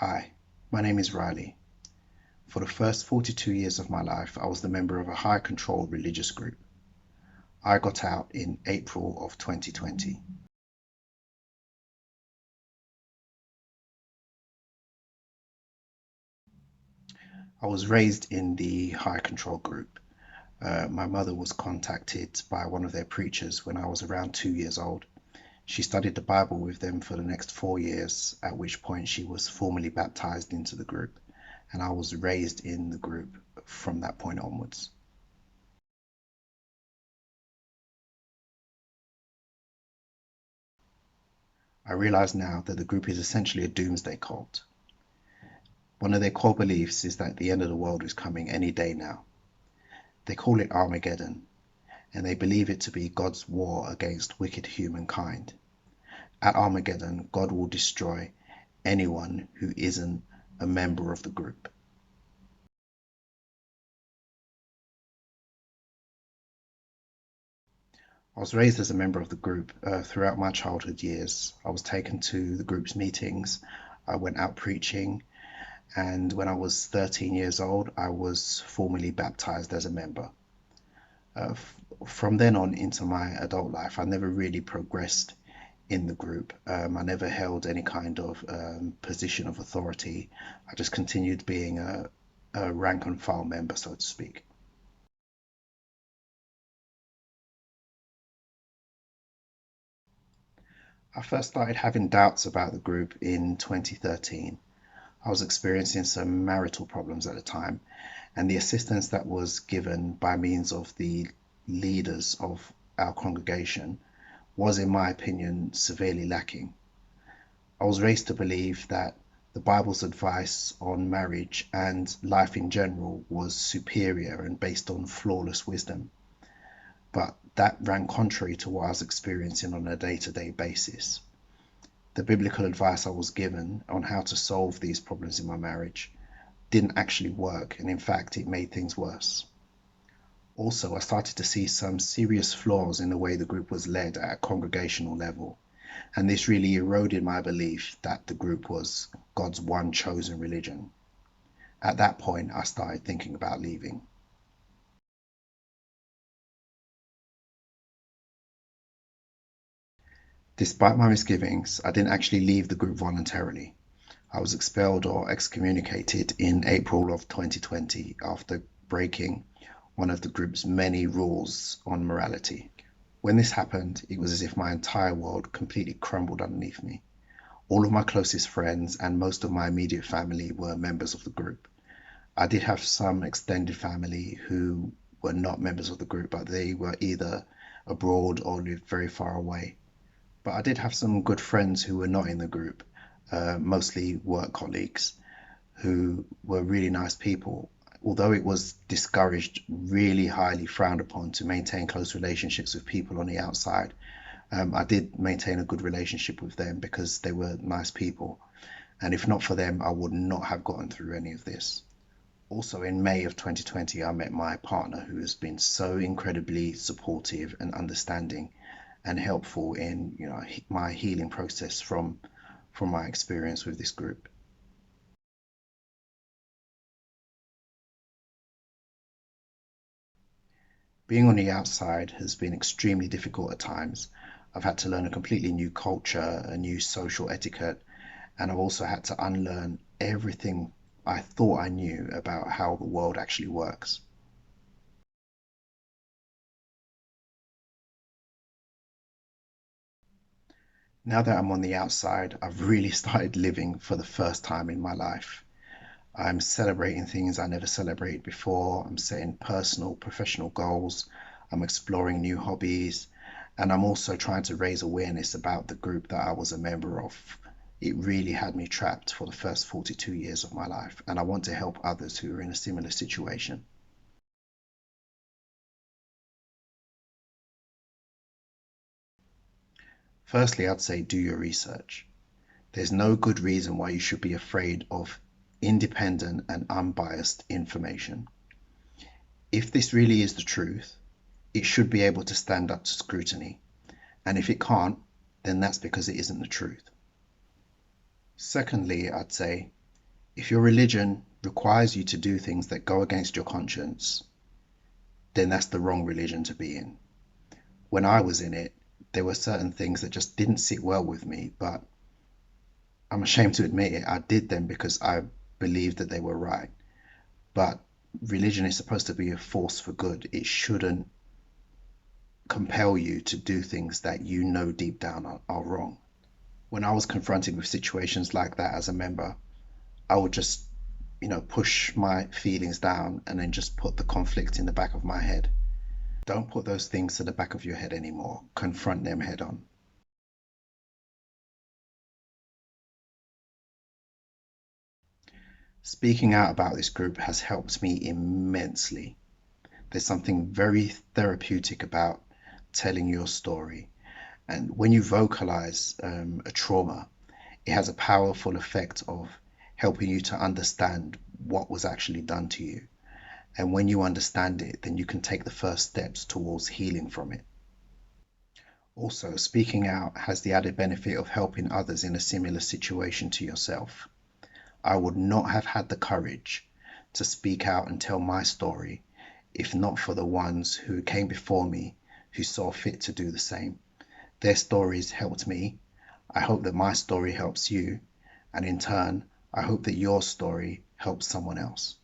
Hi, my name is Riley. For the first 42 years of my life, I was the member of a high control religious group. I got out in April of 2020. I was raised in the high control group. My mother was contacted by one of their preachers when I was around 2 years old. She studied the Bible with them for the next 4 years, at which point she was formally baptized into the group, and I was raised in the group from that point onwards. I realize now that the group is essentially a doomsday cult. One of their core beliefs is that the end of the world is coming any day now. They call it Armageddon, and they believe it to be God's war against wicked humankind. At Armageddon, God will destroy anyone who isn't a member of the group. I was raised as a member of the group throughout my childhood years. I was taken to the group's meetings. I went out preaching, and when I was 13 years old, I was formally baptized as a member. Uh, from then on into my adult life, I never really progressed in the group. I never held any kind of position of authority. I just continued being a rank and file member, so to speak. I first started having doubts about the group in 2013. I was experiencing some marital problems at the time, and the assistance that was given by means of the leaders of our congregation was, in my opinion, severely lacking. I was raised to believe that the Bible's advice on marriage and life in general was superior and based on flawless wisdom, but that ran contrary to what I was experiencing on a day-to-day basis. The biblical advice I was given on how to solve these problems in my marriage didn't actually work, and in fact, it made things worse. Also, I started to see some serious flaws in the way the group was led at a congregational level, and this really eroded my belief that the group was God's one chosen religion. At that point, I started thinking about leaving. Despite my misgivings, I didn't actually leave the group voluntarily. I was expelled or excommunicated in April of 2020 after breaking one of the group's many rules on morality. When this happened, it was as if my entire world completely crumbled underneath me. All of my closest friends and most of my immediate family were members of the group. I did have some extended family who were not members of the group, but they were either abroad or lived very far away. But I did have some good friends who were not in the group, mostly work colleagues, who were really nice people. Although it was discouraged, really highly frowned upon to maintain close relationships with people on the outside, I did maintain a good relationship with them because they were nice people. And if not for them, I would not have gotten through any of this. Also, in May of 2020, I met my partner who has been so incredibly supportive and understanding and helpful in my healing process from my experience with this group. Being on the outside has been extremely difficult at times. I've had to learn a completely new culture, a new social etiquette, and I've also had to unlearn everything I thought I knew about how the world actually works. Now that I'm on the outside, I've really started living for the first time in my life. I'm celebrating things I never celebrated before. I'm setting personal, professional goals. I'm exploring new hobbies. And I'm also trying to raise awareness about the group that I was a member of. It really had me trapped for the first 42 years of my life. And I want to help others who are in a similar situation. Firstly, I'd say do your research. There's no good reason why you should be afraid of independent and unbiased information. If this really is the truth, it should be able to stand up to scrutiny. And if it can't, then that's because it isn't the truth. Secondly, I'd say If your religion requires you to do things that go against your conscience, then that's the wrong religion to be in. When I was in it, there were certain things that just didn't sit well with me, but I'm ashamed to admit it. I did them because I believed that they were right. But religion is supposed to be a force for good. It shouldn't compel you to do things that you know deep down are wrong. When I was confronted with situations like that as a member, I would just, push my feelings down and then just put the conflict in the back of my head. Don't put those things to the back of your head anymore. Confront them head on. Speaking out about this group has helped me immensely. There's something very therapeutic about telling your story. And when you vocalize a trauma, it has a powerful effect of helping you to understand what was actually done to you. And when you understand it, then you can take the first steps towards healing from it. Also, speaking out has the added benefit of helping others in a similar situation to yourself. I would not have had the courage to speak out and tell my story if not for the ones who came before me who saw fit to do the same. Their stories helped me. I hope that my story helps you. And in turn, I hope that your story helps someone else.